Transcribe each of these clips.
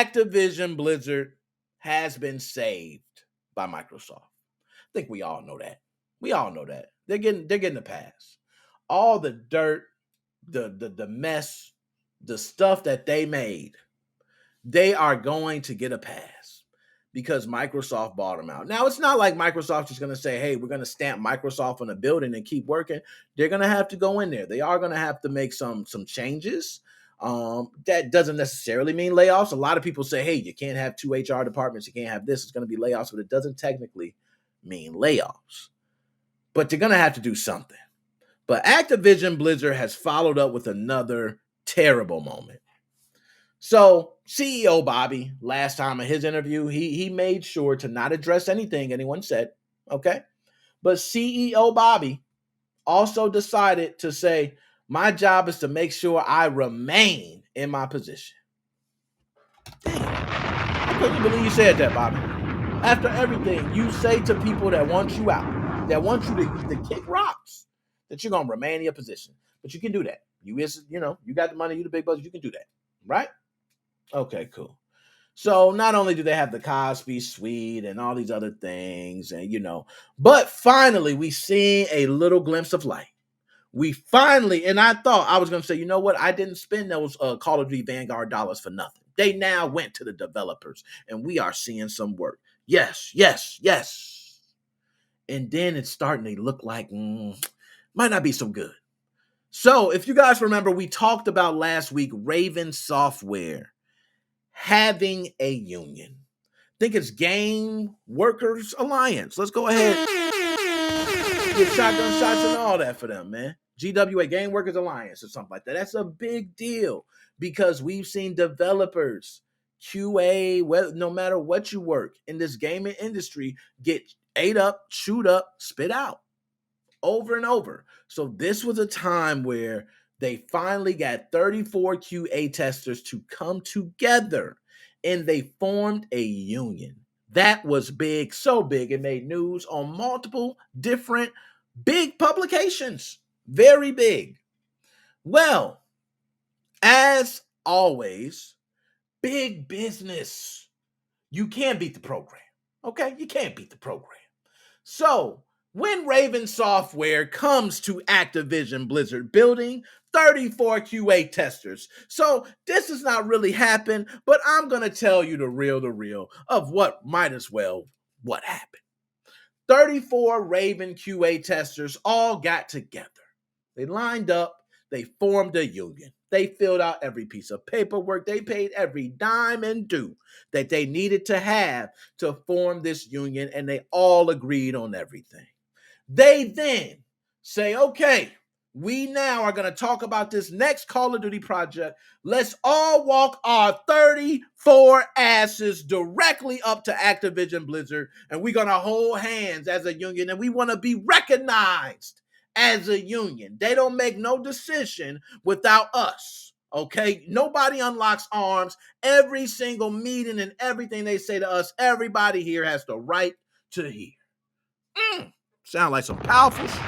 Activision Blizzard has been saved by Microsoft. I think we all know that. We all know that. They're getting a pass. All the dirt, the mess, the stuff that they made, they are going to get a pass because Microsoft bought them out. Now, it's not like Microsoft is going to say, hey, we're going to stamp Microsoft on a building and keep working. They're going to have to go in there. They are going to have to make some changes. That doesn't necessarily mean layoffs. A lot of people say, hey, you can't have 2 HR departments. You can't have this. It's going to be layoffs, but it doesn't technically mean layoffs. But they're going to have to do something. But Activision Blizzard has followed up with another terrible moment. So CEO Bobby, last time in his interview, he made sure to not address anything anyone said, okay? But CEO Bobby also decided to say, my job is to make sure I remain in my position. Damn, I couldn't believe you said that, Bobby. After everything you say to people that want you out, that want you to kick rocks, that you're going to remain in your position. But you can do that. You got the money, you the big bucks, you can do that, right? Okay, cool. So not only do they have the Cosby Suite and all these other things, and but finally we see a little glimpse of light. We finally, and I thought I was going to say, you know what? I didn't spend those Call of Duty Vanguard dollars for nothing. They now went to the developers, and we are seeing some work. Yes. And then it's starting to look like might not be so good. So if you guys remember, we talked about last week Raven Software having a union. I think it's Game Workers Alliance. Let's go ahead. Get shotgun shots and all that for them, man. GWA, Game Workers Alliance or something like that. That's a big deal because we've seen developers, QA, no matter what you work in this gaming industry, get ate up, chewed up, spit out over and over. So this was a time where they finally got 34 QA testers to come together and they formed a union. That was big, so big, it made news on multiple different big publications. Very big. Well, as always, big business. You can't beat the program. Okay? You can't beat the program. So, when Raven Software comes to Activision Blizzard building 34 QA testers. So this has not really happened, but I'm going to tell you the real of what happened. 34 Raven QA testers all got together. They lined up. They formed a union. They filled out every piece of paperwork. They paid every dime and due that they needed to have to form this union, and they all agreed on everything. They then say, okay, we now are going to talk about this next Call of Duty project. Let's all walk our 34 asses directly up to Activision Blizzard, and we're going to hold hands as a union, and we want to be recognized as a union. They don't make no decision without us, okay? Nobody unlocks arms. Every single meeting and everything they say to us, everybody here has the right to hear. Sound like some powerful shit.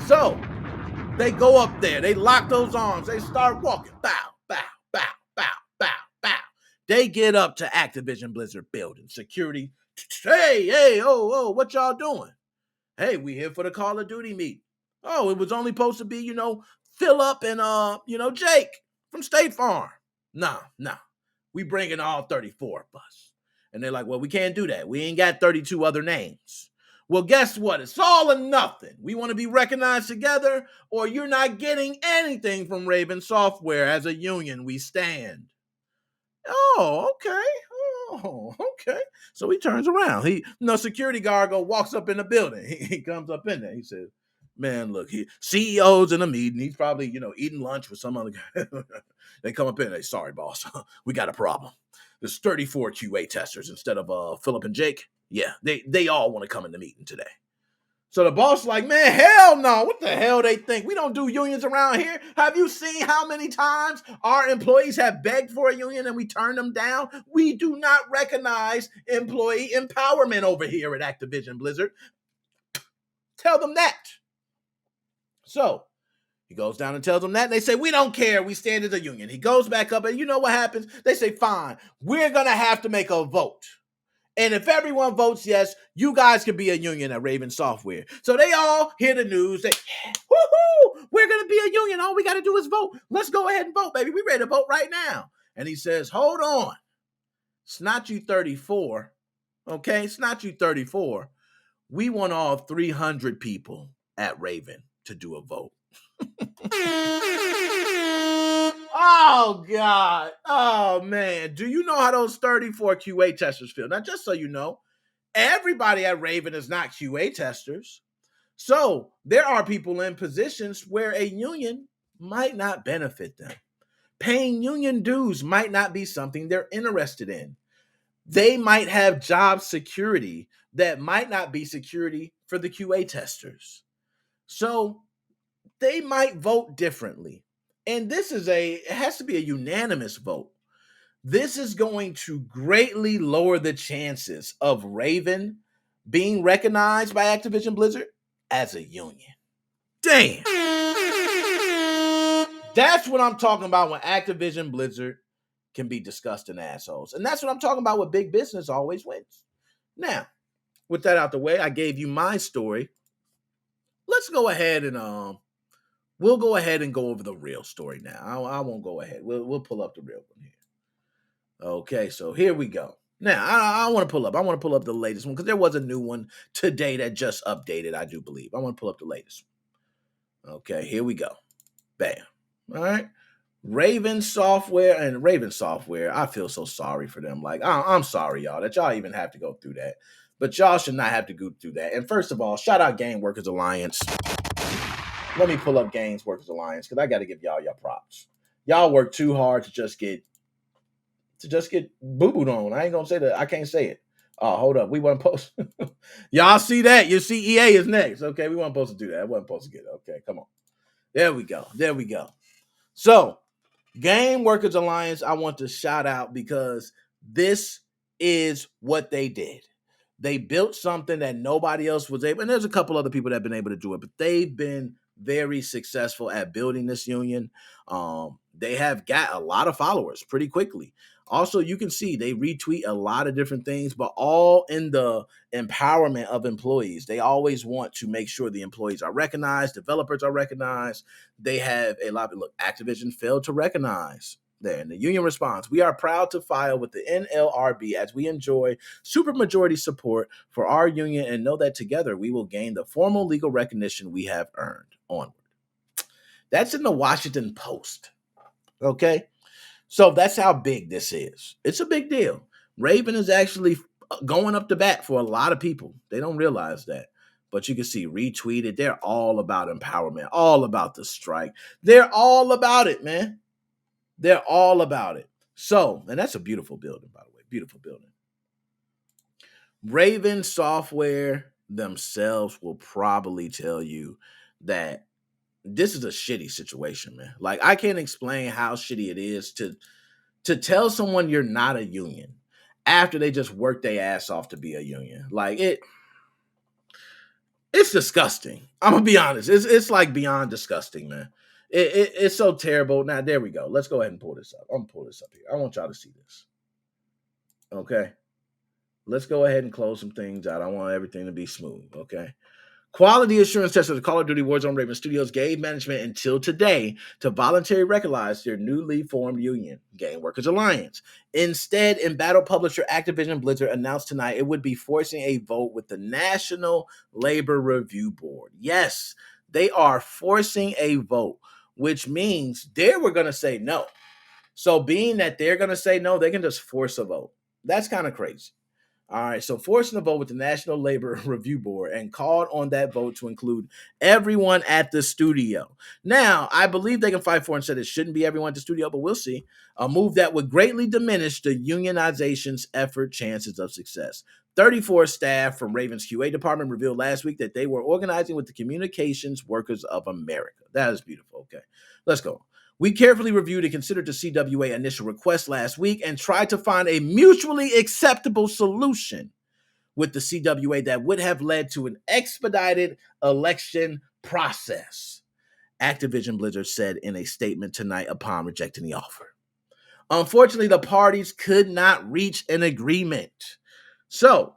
So, they go up there. They lock those arms. They start walking. Bow, bow, bow, bow, bow, bow. They get up to Activision Blizzard building. Security, hey, oh, what y'all doing? Hey, we here for the Call of Duty meet. Oh, it was only supposed to be, Phillip and, Jake from State Farm. No. We bringing all 34 of us. And they're like, well, we can't do that. We ain't got 32 other names. Well, guess what? It's all or nothing. We want to be recognized together, or you're not getting anything from Raven Software. As a union, we stand. Oh, okay. So he turns around. Security guard walks up in the building. He comes up in there. He says, man, look, CEO's in a meeting. He's probably, eating lunch with some other guy. They come up in and they, sorry, boss, we got a problem. There's 34 QA testers instead of Phillip and Jake. Yeah, they all want to come in the meeting today. So the boss is like, man, hell no. What the hell they think? We don't do unions around here. Have you seen how many times our employees have begged for a union and we turn them down? We do not recognize employee empowerment over here at Activision Blizzard. Tell them that. So He goes down and tells them that. They say, we don't care. We stand as a union. He goes back up, and you know what happens? They say, fine, we're going to have to make a vote. And if everyone votes yes, you guys can be a union at Raven Software. So they all hear the news. They, woohoo, we're going to be a union. All we got to do is vote. Let's go ahead and vote, baby. We're ready to vote right now. And he says, hold on. It's not you 34. Okay, it's not you 34. We want all 300 people at Raven to do a vote. Oh, God. Oh, man. Do you know how those 34 QA testers feel? Now, just so you know, everybody at Raven is not QA testers. So there are people in positions where a union might not benefit them. Paying union dues might not be something they're interested in. They might have job security that might not be security for the QA testers. So they might vote differently. And it has to be a unanimous vote. This is going to greatly lower the chances of Raven being recognized by Activision Blizzard as a union. Damn. That's what I'm talking about when Activision Blizzard can be disgusting assholes. And that's what I'm talking about with big business always wins. Now, with that out the way, I gave you my story. Let's go ahead and we'll go ahead and go over the real story now. I won't go ahead. We'll pull up the real one here. Okay, so here we go. Now, I want to pull up. I want to pull up the latest one because there was a new one today that just updated, I do believe. I want to pull up the latest one. Okay, here we go. Bam. All right. Raven Software, I feel so sorry for them. Like, I'm sorry, y'all, that y'all even have to go through that. But y'all should not have to go through that. And first of all, shout out Game Workers Alliance. Let me pull up Games Workers Alliance because I got to give y'all your props. Y'all work too hard to just get boo-booed on. I ain't gonna say that. I can't say it. Oh, hold up. We weren't supposed to. Y'all see that? Your CEA is next. Okay, we weren't supposed to do that. I wasn't supposed to get it. Okay, come on. There we go. There we go. So, Game Workers Alliance, I want to shout out because this is what they did. They built something that nobody else was able, and there's a couple other people that have been able to do it, but they've been very successful at building this union. They have got a lot of followers pretty quickly. Also, you can see they retweet a lot of different things, but all in the empowerment of employees. They always want to make sure the employees are recognized, developers are recognized. They have a lot of, look, Activision failed to recognize there. And the union response, we are proud to file with the NLRB as we enjoy supermajority support for our union and know that together we will gain the formal legal recognition we have earned. Onward. That's in the Washington Post. Okay? So that's how big this is. It's a big deal. Raven is actually going up the bat for a lot of people. They don't realize that. But you can see retweeted. They're all about empowerment, all about the strike. They're all about it, man. They're all about it. So, and that's a beautiful building, by the way. Beautiful building. Raven Software themselves will probably tell you that this is a shitty situation, man. Like, I can't explain how shitty it is to tell someone you're not a union after they just worked their ass off to be a union. Like, it's disgusting. I'm gonna be honest. It's like beyond disgusting, man. It's so terrible. Now, there we go. Let's go ahead and pull this up. I'm gonna pull this up here. I want y'all to see this. Okay. Let's go ahead and close some things out. I want everything to be smooth. Okay. Quality assurance testers of the Call of Duty Warzone Raven Studios gave management until today to voluntarily recognize their newly formed union, Game Workers Alliance. Instead, embattled publisher Activision Blizzard announced tonight it would be forcing a vote with the National Labor Review Board. Yes, they are forcing a vote, which means they were going to say no. So being that they're going to say no, they can just force a vote. That's kind of crazy. All right, so forcing a vote with the National Labor Review Board and called on that vote to include everyone at the studio. Now, I believe they can fight for and said it shouldn't be everyone at the studio, but we'll see. A move that would greatly diminish the unionization's effort chances of success. 34 staff from Raven's QA department revealed last week that they were organizing with the Communications Workers of America. That is beautiful. Okay, let's go. We carefully reviewed and considered the CWA initial request last week and tried to find a mutually acceptable solution with the CWA that would have led to an expedited election process. Activision Blizzard said in a statement tonight upon rejecting the offer. Unfortunately, the parties could not reach an agreement. So,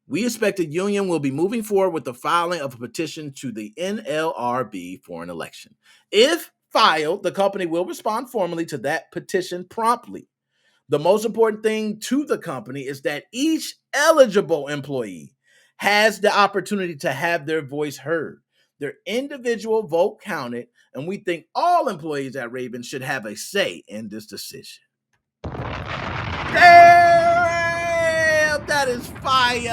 we expect the union will be moving forward with the filing of a petition to the NLRB for an election. If filed, the company will respond formally to that petition promptly. The most important thing to the company is that each eligible employee has the opportunity to have their voice heard, their individual vote counted, and we think all employees at Raven should have a say in this decision. Damn, that is fire.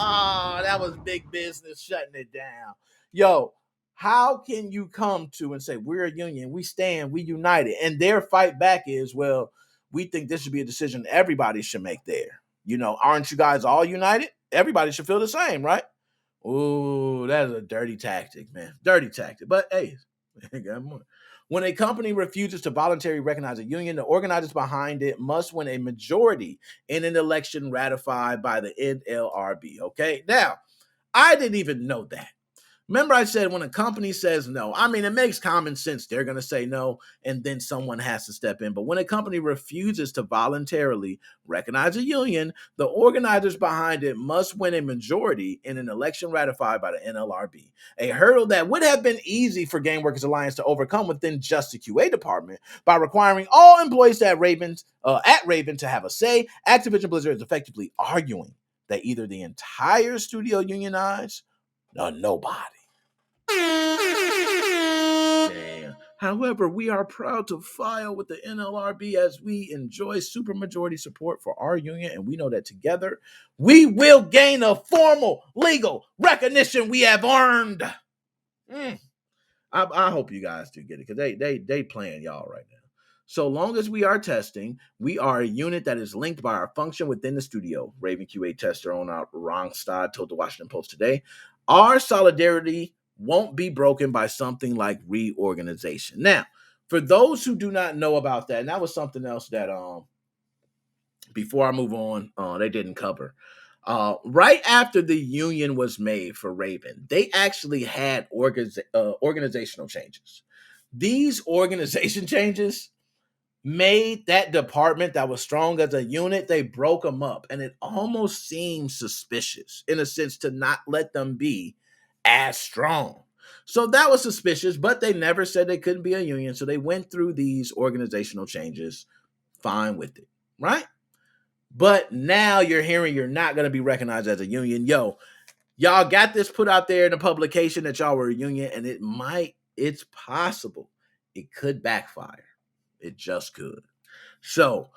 Oh, that was big business shutting it down. Yo, how can you come to and say, we're a union, we stand, we united, and their fight back is, well, we think this should be a decision everybody should make there. Aren't you guys all united? Everybody should feel the same, right? Ooh, that is a dirty tactic, man. Dirty tactic. But hey, got more. When a company refuses to voluntarily recognize a union, the organizers behind it must win a majority in an election ratified by the NLRB. Okay, now I didn't even know that. Remember I said when a company says no, I mean, it makes common sense. They're going to say no, and then someone has to step in. But when a company refuses to voluntarily recognize a union, the organizers behind it must win a majority in an election ratified by the NLRB, a hurdle that would have been easy for Game Workers Alliance to overcome within just the QA department by requiring all employees at Raven to have a say. Activision Blizzard is effectively arguing that either the entire studio unionize or nobody. Damn. However, we are proud to file with the NLRB as we enjoy supermajority support for our union, and we know that together we will gain a formal legal recognition we have earned. I hope you guys do get it, because they playing y'all right now. So long as we are testing, we are a unit that is linked by our function within the studio. Raven QA tester on our Rongstad told the Washington Post today. Our solidarity won't be broken by something like reorganization. Now, for those who do not know about that, and that was something else that before I move on, they didn't cover. Right after the union was made for Raven, they actually had organizational changes. These organization changes made that department that was strong as a unit, they broke them up, and it almost seems suspicious in a sense to not let them be as strong. So that was suspicious, but they never said they couldn't be a union, so they went through these organizational changes fine with it, right? But now you're hearing you're not going to be recognized as a union. Yo, y'all got this put out there in a publication that y'all were a union, and it's possible it could backfire. It just could. So,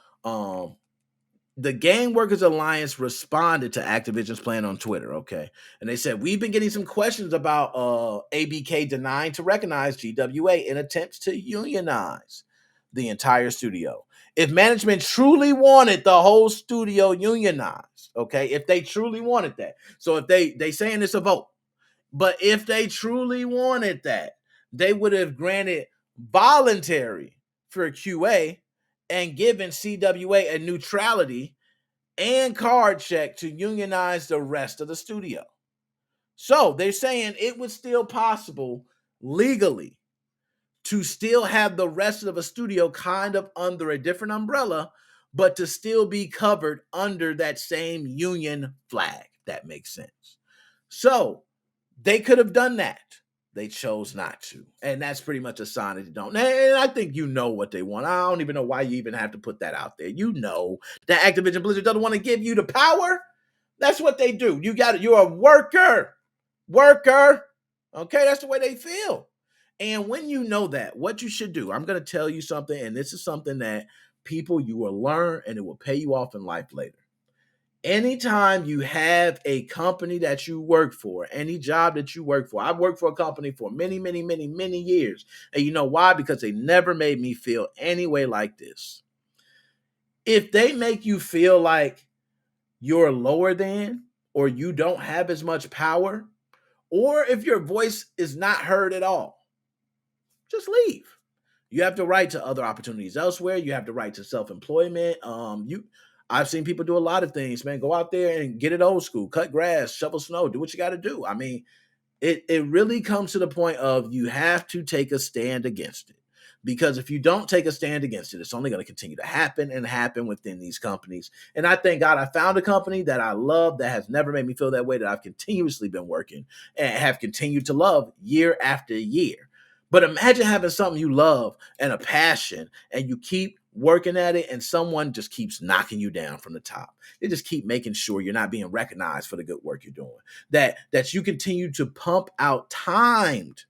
the Game Workers Alliance responded to Activision's plan on Twitter, okay? And they said, we've been getting some questions about ABK denying to recognize GWA in attempts to unionize the entire studio. If management truly wanted the whole studio unionized, okay, if they truly wanted that. So if they saying it's a vote, but if they truly wanted that, they would have granted voluntary for QA and given CWA a neutrality and card check to unionize the rest of the studio. So they're saying it was still possible legally to still have the rest of a studio kind of under a different umbrella, but to still be covered under that same union flag. That makes sense. So they could have done that. They chose not to. And that's pretty much a sign that they don't. And I think you know what they want. I don't even know why you even have to put that out there. You know that Activision Blizzard doesn't want to give you the power. That's what they do. You're a worker. Okay, that's the way they feel. And when you know that, what you should do, I'm going to tell you something, and this is something that you will learn, and it will pay you off in life later. Anytime you have a company that you work for, any job that you work for, I've worked for a company for many, many, many, many years. And you know why? Because they never made me feel any way like this. If they make you feel like you're lower than, or you don't have as much power, or if your voice is not heard at all, just leave. You have the right to other opportunities elsewhere. You have the right to self-employment. I've seen people do a lot of things, man. Go out there and get it old school, cut grass, shovel snow, do what you got to do. I mean, it really comes to the point of you have to take a stand against it. Because if you don't take a stand against it, it's only going to continue to happen and happen within these companies. And I thank God I found a company that I love that has never made me feel that way, that I've continuously been working and have continued to love year after year. But imagine having something you love and a passion, and you keep working at it, and someone just keeps knocking you down from the top. They just keep making sure you're not being recognized for the good work you're doing. That you continue to pump out timed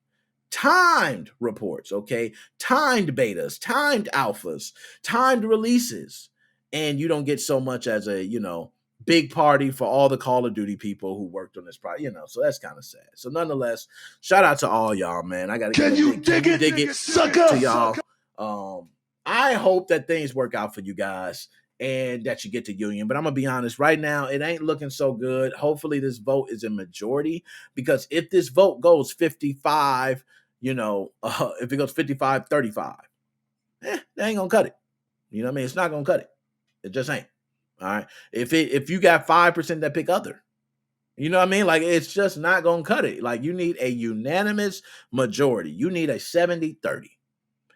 reports, okay? Timed betas, timed alphas, timed releases. And you don't get so much as a, big party for all the Call of Duty people who worked on this project, so that's kind of sad. So nonetheless, shout out to all y'all, man. I got to Can you dig it, sucker? to y'all. I hope that things work out for you guys and that you get the union. But I'm going to be honest, right now, it ain't looking so good. Hopefully this vote is a majority, because if this vote goes 55, if it goes 55-35, they ain't going to cut it. You know what I mean? It's not going to cut it. It just ain't. All right. If you got 5% that pick other, you know what I mean? Like, it's just not going to cut it. Like, you need a unanimous majority. You need a 70-30.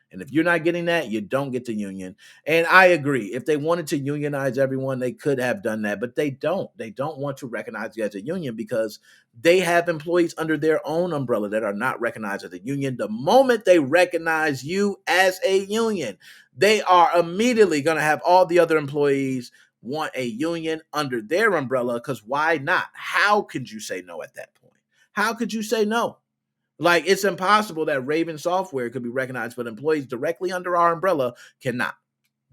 And if you're not getting that, you don't get the union. And I agree. If they wanted to unionize everyone, they could have done that, but they don't. They don't want to recognize you as a union because they have employees under their own umbrella that are not recognized as a union. The moment they recognize you as a union, they are immediately going to have all the other employees want a union under their umbrella, because why not? How could you say no at that point? How could you say no? Like, it's impossible that Raven Software could be recognized, but employees directly under our umbrella cannot.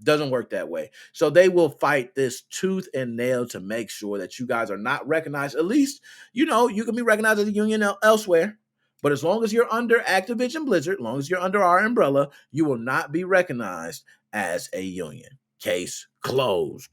Doesn't work that way. So they will fight this tooth and nail to make sure that you guys are not recognized. At least, you can be recognized as a union elsewhere. But as long as you're under Activision Blizzard, as long as you're under our umbrella, you will not be recognized as a union. Case closed.